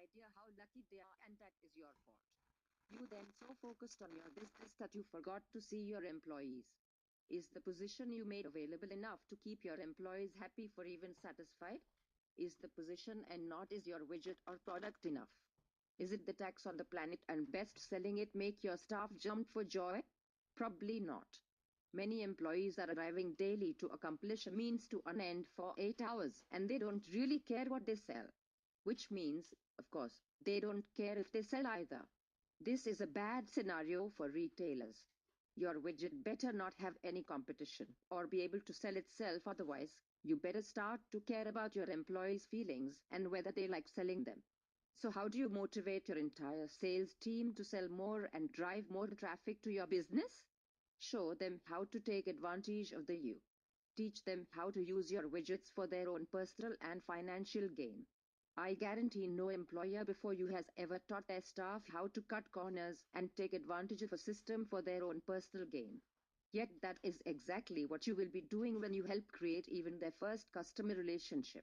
idea how lucky they are and that is your fault. You then so focused on your business that you forgot to see your employees. Is the position you made available enough to keep your employees happy for even satisfied? Is the position and not is your widget or product enough? Is it the tax on the planet and best selling it make your staff jump for joy? Probably not. Many employees are arriving daily to accomplish a means to an end for 8 hours and they don't really care what they sell. Which means, of course, they don't care if they sell either. This is a bad scenario for retailers. Your widget better not have any competition or be able to sell itself, otherwise, you better start to care about your employees' feelings and whether they like selling them. So, how do you motivate your entire sales team to sell more and drive more traffic to your business? Show them how to take advantage of the you. Teach them how to use your widgets for their own personal and financial gain. I guarantee no employer before you has ever taught their staff how to cut corners and take advantage of a system for their own personal gain. Yet that is exactly what you will be doing when you help create even their first customer relationship.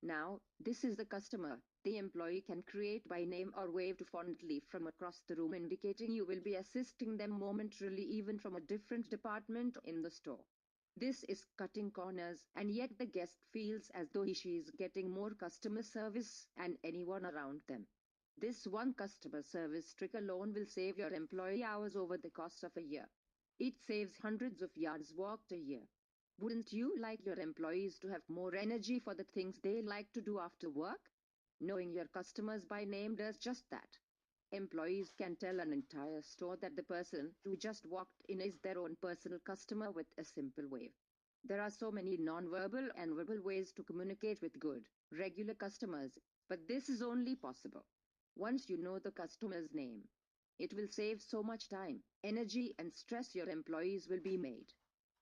Now, this is the customer the employee can create by name or wave to fondly from across the room, indicating you will be assisting them momentarily even from a different department in the store. This is cutting corners, and yet the guest feels as though she is getting more customer service than anyone around them. This one customer service trick alone will save your employee hours over the course of a year. It saves hundreds of yards walked a year. Wouldn't you like your employees to have more energy for the things they like to do after work? Knowing your customers by name does just that. Employees can tell an entire store that the person who just walked in is their own personal customer with a simple wave. There are so many non-verbal and verbal ways to communicate with good, regular customers, but this is only possible once you know the customer's name. It will save so much time, energy, and stress your employees will be made.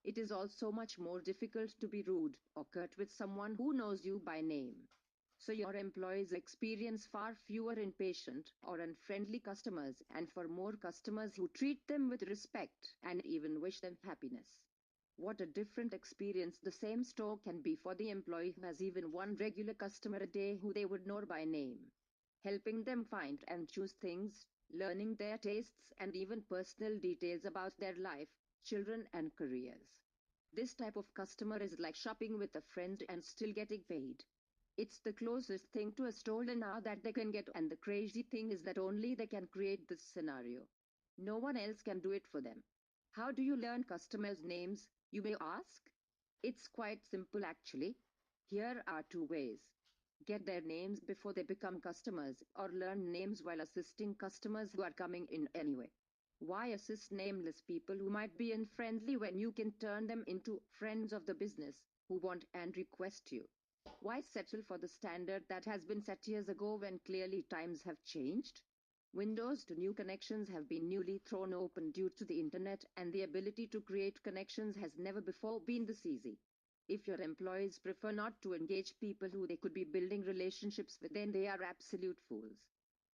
It is also much more difficult to be rude or curt with someone who knows you by name. So your employees experience far fewer impatient or unfriendly customers and for more customers who treat them with respect and even wish them happiness. What a different experience the same store can be for the employee who has even one regular customer a day who they would know by name. Helping them find and choose things, learning their tastes and even personal details about their life, children and careers. This type of customer is like shopping with a friend and still getting paid. It's the closest thing to a stolen hour that they can get, and the crazy thing is that only they can create this scenario. No one else can do it for them. How do you learn customers' names, you may ask? It's quite simple actually. Here are two ways. Get their names before they become customers, or learn names while assisting customers who are coming in anyway. Why assist nameless people who might be unfriendly when you can turn them into friends of the business who want and request you? Why settle for the standard that has been set years ago when clearly times have changed? Windows to new connections have been newly thrown open due to the internet, and the ability to create connections has never before been this easy. If your employees prefer not to engage people who they could be building relationships with, then they are absolute fools.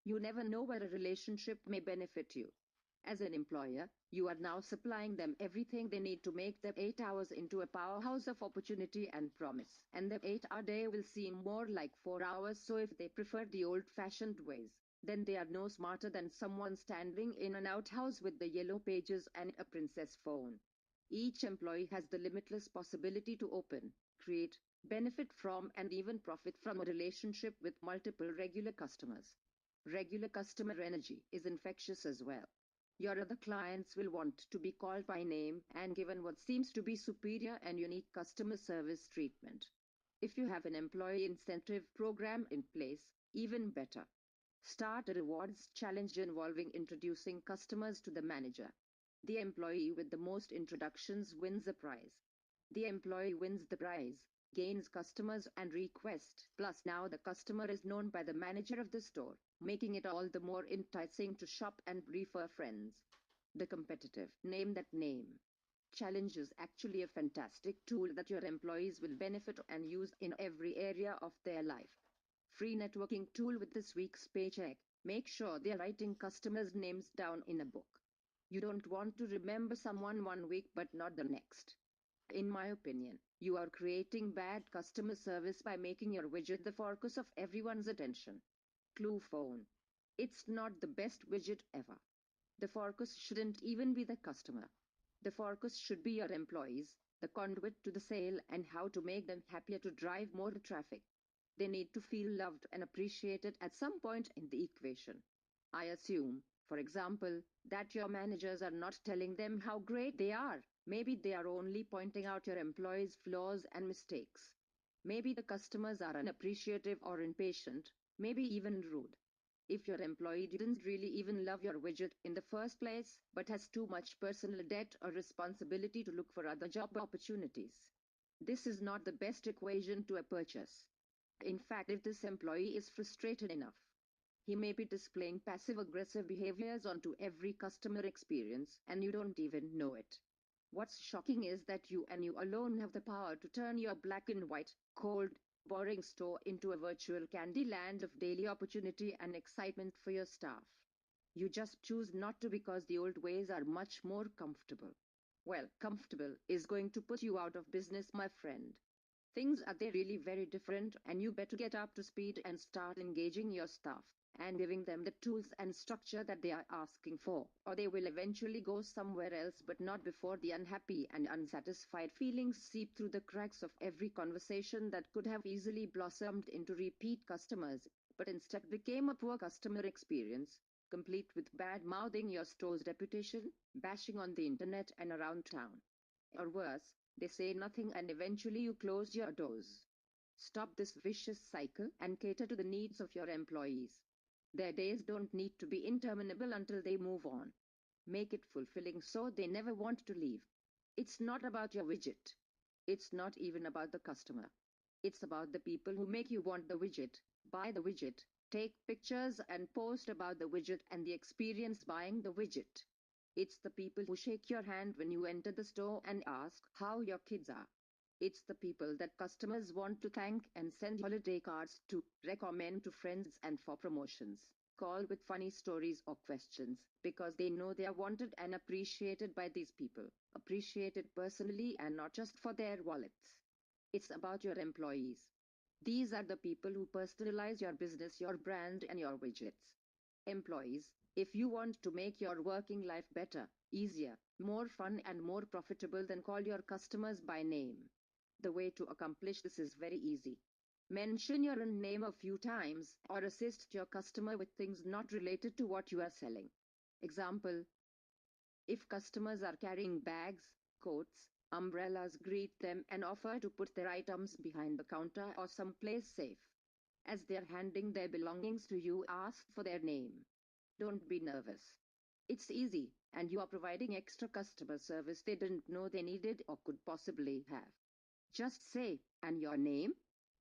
You never know where a relationship may benefit you. As an employer, you are now supplying them everything they need to make their 8 hours into a powerhouse of opportunity and promise. And the 8-hour day will seem more like 4 hours, so if they prefer the old-fashioned ways, then they are no smarter than someone standing in an outhouse with the yellow pages and a princess phone. Each employee has the limitless possibility to open, create, benefit from, and even profit from a relationship with multiple regular customers. Regular customer energy is infectious as well. Your other clients will want to be called by name and given what seems to be superior and unique customer service treatment. If you have an employee incentive program in place, even better. Start a rewards challenge involving introducing customers to the manager. The employee with the most introductions wins a prize. The employee wins the prize, gains customers and request, plus now the customer is known by the manager of the store, making it all the more enticing to shop and refer friends. The competitive name that name challenge is actually a fantastic tool that your employees will benefit and use in every area of their life. Free networking tool with this week's paycheck. Make sure they are writing customers' names down in a book. You don't want to remember someone one week but not the next. In my opinion, you are creating bad customer service by making your widget the focus of everyone's attention. Clue phone. It's not the best widget ever. The focus shouldn't even be the customer. The focus should be your employees, the conduit to the sale, and how to make them happier to drive more traffic. They need to feel loved and appreciated at some point in the equation. I assume, for example, that your managers are not telling them how great they are. Maybe they are only pointing out your employees' flaws and mistakes. Maybe the customers are unappreciative or impatient, maybe even rude. If your employee didn't really even love your widget in the first place, but has too much personal debt or responsibility to look for other job opportunities, this is not the best equation to a purchase. In fact, if this employee is frustrated enough, he may be displaying passive-aggressive behaviors onto every customer experience, and you don't even know it. What's shocking is that you and you alone have the power to turn your black and white, cold, boring store into a virtual candy land of daily opportunity and excitement for your staff. You just choose not to because the old ways are much more comfortable. Well, comfortable is going to put you out of business, my friend. Things are they really very different, and you better get up to speed and start engaging your staff and giving them the tools and structure that they are asking for, or they will eventually go somewhere else, but not before the unhappy and unsatisfied feelings seep through the cracks of every conversation that could have easily blossomed into repeat customers, but instead became a poor customer experience, complete with bad-mouthing your store's reputation, bashing on the internet and around town. Or worse, they say nothing and eventually you close your doors. Stop this vicious cycle and cater to the needs of your employees. Their days don't need to be interminable until they move on. Make it fulfilling so they never want to leave. It's not about your widget. It's not even about the customer. It's about the people who make you want the widget, buy the widget, take pictures and post about the widget and the experience buying the widget. It's the people who shake your hand when you enter the store and ask how your kids are. It's the people that customers want to thank and send holiday cards to, recommend to friends and for promotions. Call with funny stories or questions, because they know they are wanted and appreciated by these people, appreciated personally and not just for their wallets. It's about your employees. These are the people who personalize your business, your brand, and your widgets. Employees, if you want to make your working life better, easier, more fun, and more profitable, then call your customers by name. The way to accomplish this is very easy. Mention your own name a few times, or assist your customer with things not related to what you are selling. Example: if customers are carrying bags, coats, umbrellas, greet them and offer to put their items behind the counter or someplace safe. As they're handing their belongings to you, ask for their name. Don't be nervous. It's easy, and you are providing extra customer service they didn't know they needed or could possibly have. Just say, "And your name?"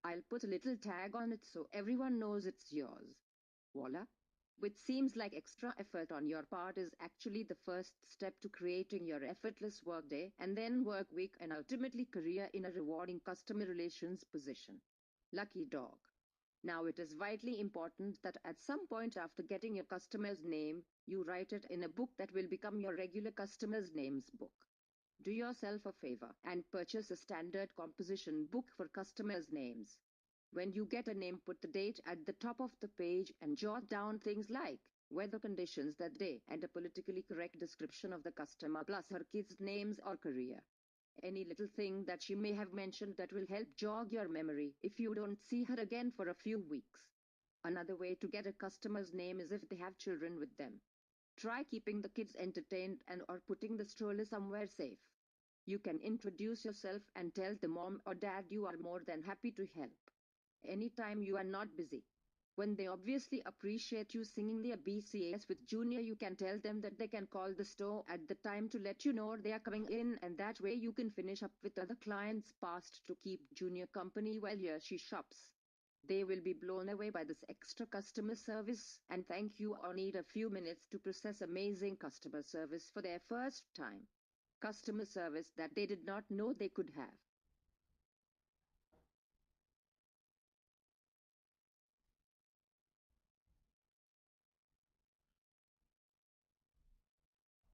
I'll put a little tag on it so everyone knows it's yours. Voila! Which seems like extra effort on your part is actually the first step to creating your effortless workday and then work week and ultimately career in a rewarding customer relations position. Lucky dog. Now it is vitally important that at some point after getting your customer's name, you write it in a book that will become your regular customer's names book. Do yourself a favor and purchase a standard composition book for customers' names. When you get a name, put the date at the top of the page and jot down things like weather conditions that day and a politically correct description of the customer plus her kids' names or career. Any little thing that she may have mentioned that will help jog your memory if you don't see her again for a few weeks. Another way to get a customer's name is if they have children with them. Try keeping the kids entertained and or putting the stroller somewhere safe. You can introduce yourself and tell the mom or dad you are more than happy to help. Anytime you are not busy. When they obviously appreciate you singing the BCAS with Junior, you can tell them that they can call the store at the time to let you know they are coming in, and that way you can finish up with other clients past to keep Junior company while she shops. They will be blown away by this extra customer service and thank you or need a few minutes to process amazing customer service for their first time. Customer service that they did not know they could have.